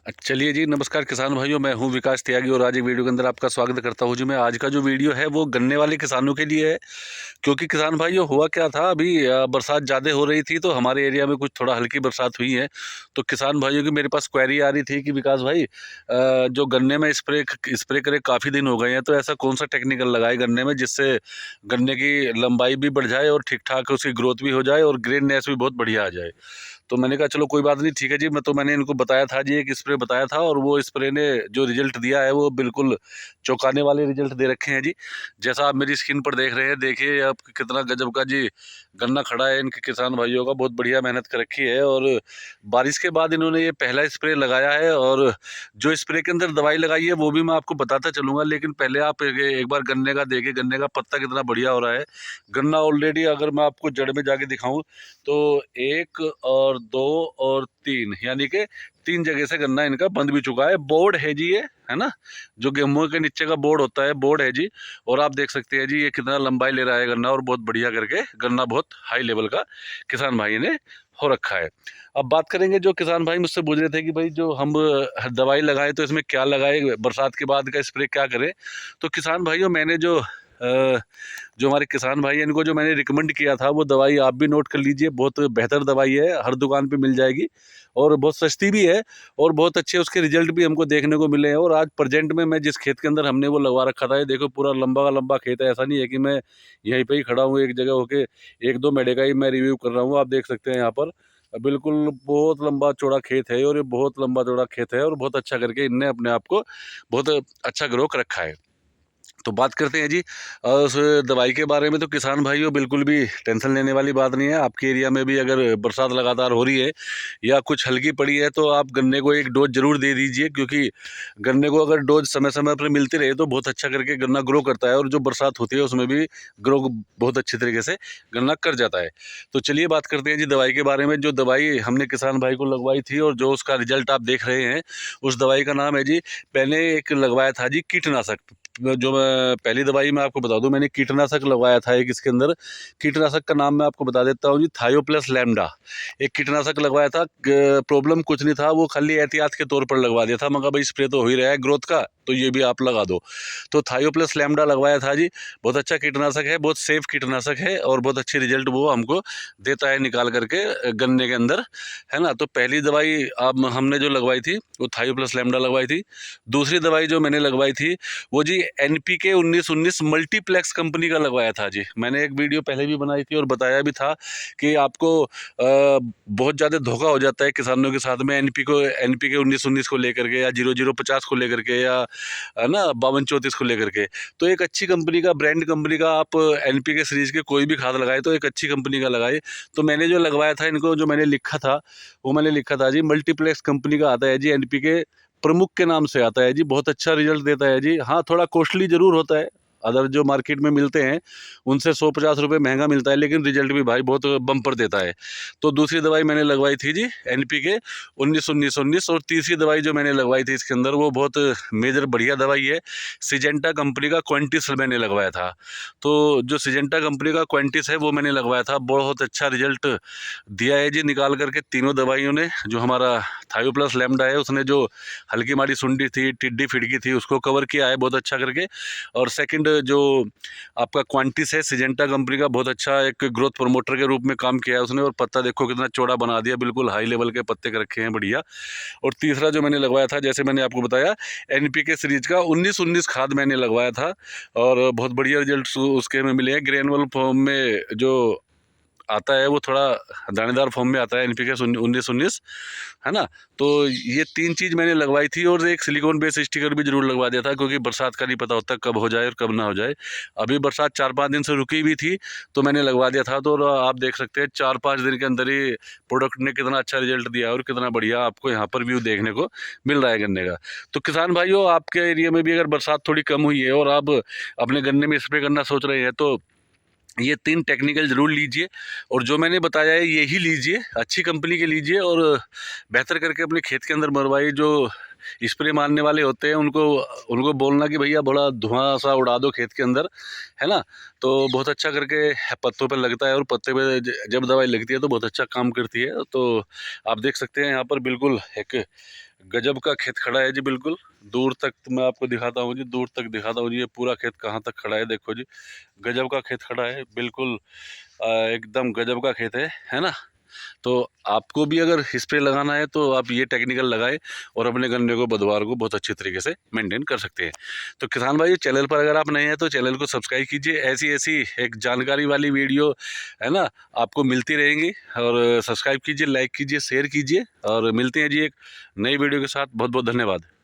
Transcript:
चलिए जी, नमस्कार किसान भाइयों। मैं हूं विकास त्यागी और आज एक वीडियो के अंदर आपका स्वागत करता हूं जी। मैं आज का जो वीडियो है वो गन्ने वाले किसानों के लिए है, क्योंकि किसान भाइयों हुआ क्या था, अभी बरसात ज़्यादा हो रही थी तो हमारे एरिया में कुछ थोड़ा हल्की बरसात हुई है। तो किसान भाइयों की मेरे पास क्वेरी आ रही थी कि विकास भाई, जो गन्ने में स्प्रे स्प्रे करे काफ़ी दिन हो गए हैं, तो ऐसा कौन सा टेक्निकल लगाए गन्ने में जिससे गन्ने की लंबाई भी बढ़ जाए और ठीक ठाक उसकी ग्रोथ भी हो जाए और ग्रेननेस भी बहुत बढ़िया आ जाए। तो मैंने कहा चलो कोई बात नहीं, ठीक है जी। मैंने इनको बताया था जी, एक स्प्रे बताया था और वो स्प्रे ने जो रिजल्ट दिया है वो बिल्कुल चौंकाने वाले रिजल्ट दे रखे हैं जी। जैसा आप मेरी स्क्रीन पर देख रहे हैं, देखिए आप कितना गजब का जी गन्ना खड़ा है इनके किसान भाइयों का। बहुत बढ़िया मेहनत कर रखी है और बारिश के बाद इन्होंने ये पहला स्प्रे लगाया है। और जो स्प्रे के अंदर दवाई लगाई है वो भी मैं आपको बताता चलूँगा, लेकिन पहले आप एक बार गन्ने का देखिए, गन्ने का पत्ता कितना बढ़िया हो रहा है। गन्ना ऑलरेडी, अगर मैं आपको जड़ में जाके दिखाऊं तो 1 और 2 और 3, यानी कि 3 जगह से गन्ना इनका बंद भी चुका है। बोर्ड है जी ये, है ना, जो गेहूं के नीचे का बोर्ड होता है, बोर्ड है जी। और आप देख सकते हैं जी ये कितना लंबाई ले रहा है गन्ना, और बहुत बढ़िया करके गन्ना बहुत हाई लेवल का किसान भाई ने हो रखा है। अब बात करेंगे, जो किसान भाई मुझसे पूछ रहे थे कि भाई जो हम दवाई लगाए तो इसमें क्या लगाए, बरसात के बाद का स्प्रे क्या करें। तो किसान भाइयों, मैंने जो हमारे किसान भाई हैं इनको जो मैंने रिकमेंड किया था वो दवाई आप भी नोट कर लीजिए। बहुत बेहतर दवाई है, हर दुकान पे मिल जाएगी और बहुत सस्ती भी है और बहुत अच्छे उसके रिजल्ट भी हमको देखने को मिले हैं। और आज प्रेजेंट में मैं जिस खेत के अंदर हमने वो लगवा रखा था, ये देखो पूरा लंबा का लंबा खेत है। ऐसा नहीं है कि मैं यहीं पे ही खड़ा हूँ एक जगह होके, एक दो मेढे का ही मैं रिव्यू कर रहा हूँ। आप देख सकते हैं यहाँ पर बिल्कुल बहुत लंबा चौड़ा खेत है, और ये बहुत लंबा चौड़ा खेत है और बहुत अच्छा करके इनने अपने आप को बहुत अच्छा ग्रो कर रखा है। तो बात करते हैं जी उस दवाई के बारे में। तो किसान भाइयों, बिल्कुल भी टेंशन लेने वाली बात नहीं है। आपके एरिया में भी अगर बरसात लगातार हो रही है या कुछ हल्की पड़ी है तो आप गन्ने को एक डोज ज़रूर दे दीजिए, क्योंकि गन्ने को अगर डोज समय समय पर मिलती रहे तो बहुत अच्छा करके गन्ना ग्रो करता है, और जो बरसात होती है उसमें भी ग्रो बहुत अच्छी तरीके से गन्ना कर जाता है। तो चलिए बात करते हैं जी दवाई के बारे में। जो दवाई हमने किसान भाई को लगवाई थी और जो उसका रिजल्ट आप देख रहे हैं, उस दवाई का नाम है जी, पहले एक लगवाया था जी कीटनाशक। जो मैं पहली दवाई मैं आपको बता दूं, मैंने कीटनाशक लगवाया था एक। इसके अंदर कीटनाशक का नाम मैं आपको बता देता हूँ जी, थायो प्लस लैम्डा। एक कीटनाशक लगवाया था। प्रॉब्लम कुछ नहीं था, वो खाली एहतियात के तौर पर लगवा दिया था। मगर भाई स्प्रे तो हो ही रहा है ग्रोथ का, तो ये भी आप लगा दो। तो थायो प्लस लैम्डा लगवाया था जी। बहुत अच्छा कीटनाशक है, बहुत सेफ कीटनाशक है और बहुत अच्छी रिजल्ट वो हमको देता है निकाल करके गन्ने के अंदर, है ना। तो पहली दवाई आप हमने जो लगवाई थी वो थायो प्लस लैम्डा लगवाई थी। दूसरी दवाई जो मैंने लगवाई थी वो जी NPK 1919 मल्टीप्लेक्स कंपनी का लगवाया था जी। मैंने एक वीडियो पहले भी बनाई थी और बताया भी था कि आपको बहुत ज़्यादा धोखा हो जाता है किसानों के साथ में NPK 1919 को लेकर के, या 0050 को लेकर के, या है ना 5234 को लेकर के। तो एक अच्छी कंपनी का, ब्रांड कंपनी का आप NPK सीरीज के कोई भी खाद लगाए तो एक अच्छी कंपनी का लगाए। तो मैंने जो लगवाया था इनको, जो मैंने लिखा था वो मैंने लिखा था जी, मल्टीप्लेक्स कंपनी का आता है जी, NPK प्रमुख के नाम से आता है जी। बहुत अच्छा रिजल्ट देता है जी। हाँ, थोड़ा कॉस्टली ज़रूर होता है, अदर जो मार्केट में मिलते हैं उनसे 100-50 रुपये महंगा मिलता है, लेकिन रिजल्ट भी भाई बहुत बम्पर देता है। तो दूसरी दवाई मैंने लगवाई थी जी NPK 1919। और तीसरी दवाई जो मैंने लगवाई थी इसके अंदर वो बहुत मेजर बढ़िया दवाई है, सिजेंटा कंपनी का क्वेंटिस मैंने लगवाया था। तो जो सिजेंटा कंपनी का क्वेंटिस है वो मैंने लगवाया था, बहुत अच्छा रिजल्ट दिया है जी निकाल करके तीनों दवाइयों ने। जो हमारा थायो प्लस लैम्डा है उसने जो हल्की माड़ी सुंडी थी, टिड्डी फिटकी थी, उसको कवर किया है बहुत अच्छा करके। और सेकंड जो आपका क्वांटिस है सिजेंटा कंपनी का, बहुत अच्छा एक ग्रोथ प्रमोटर के रूप में काम किया है उसने। और पत्ता देखो कितना चौड़ा बना दिया, बिल्कुल हाई लेवल के पत्ते कर रखे हैं, बढ़िया। और तीसरा जो मैंने लगवाया था, जैसे मैंने आपको बताया, NPK सीरीज का 1919 खाद मैंने लगवाया था और बहुत बढ़िया रिजल्ट उसके में मिले हैं। ग्रेनुअल फॉर्म में जो आता है वो थोड़ा दानेदार फॉर्म में आता है NPK 1919, है ना। तो ये तीन चीज़ मैंने लगवाई थी और एक सिलिकॉन बेस स्टिकर भी जरूर लगवा दिया था, क्योंकि बरसात का नहीं पता होता कब हो जाए और कब ना हो जाए। अभी बरसात 4-5 दिन से रुकी हुई थी तो मैंने लगवा दिया था। तो आप देख सकते हैं 4-5 दिन के अंदर ही प्रोडक्ट ने कितना अच्छा रिजल्ट दिया और कितना बढ़िया आपको यहाँ पर व्यू देखने को मिल रहा है गन्ने का। तो किसान भाइयों, आपके एरिया में भी अगर बरसात थोड़ी कम हुई है और आप अपने गन्ने में स्प्रे करना सोच रहे हैं तो ये 3 टेक्निकल ज़रूर लीजिए। और जो मैंने बताया है यही लीजिए, अच्छी कंपनी के लीजिए और बेहतर करके अपने खेत के अंदर मरवाइए। जो स्प्रे मारने वाले होते हैं उनको उनको बोलना कि भैया बड़ा धुआं सा उड़ा दो खेत के अंदर, है ना। तो बहुत अच्छा करके पत्तों पे लगता है और पत्ते पे जब दवाई लगती है तो बहुत अच्छा काम करती है। तो आप देख सकते हैं यहाँ पर बिल्कुल एक गजब का खेत खड़ा है जी, बिल्कुल दूर तक तो मैं आपको दिखाता हूँ जी, दूर तक दिखाता हूँ जी। ये पूरा खेत कहाँ तक खड़ा है देखो जी, गजब का खेत खड़ा है बिल्कुल। एकदम गजब का खेत है ना। तो आपको भी अगर स्प्रे लगाना है तो आप ये टेक्निकल लगाए और अपने गन्ने को बुधवार को बहुत अच्छी तरीके से मेंटेन कर सकते हैं। तो किसान भाई चैनल पर अगर आप नए हैं तो चैनल को सब्सक्राइब कीजिए, ऐसी ऐसी एक जानकारी वाली वीडियो है ना आपको मिलती रहेंगी। और सब्सक्राइब कीजिए, लाइक कीजिए, शेयर कीजिए और मिलते हैं जी एक नई वीडियो के साथ। बहुत बहुत धन्यवाद।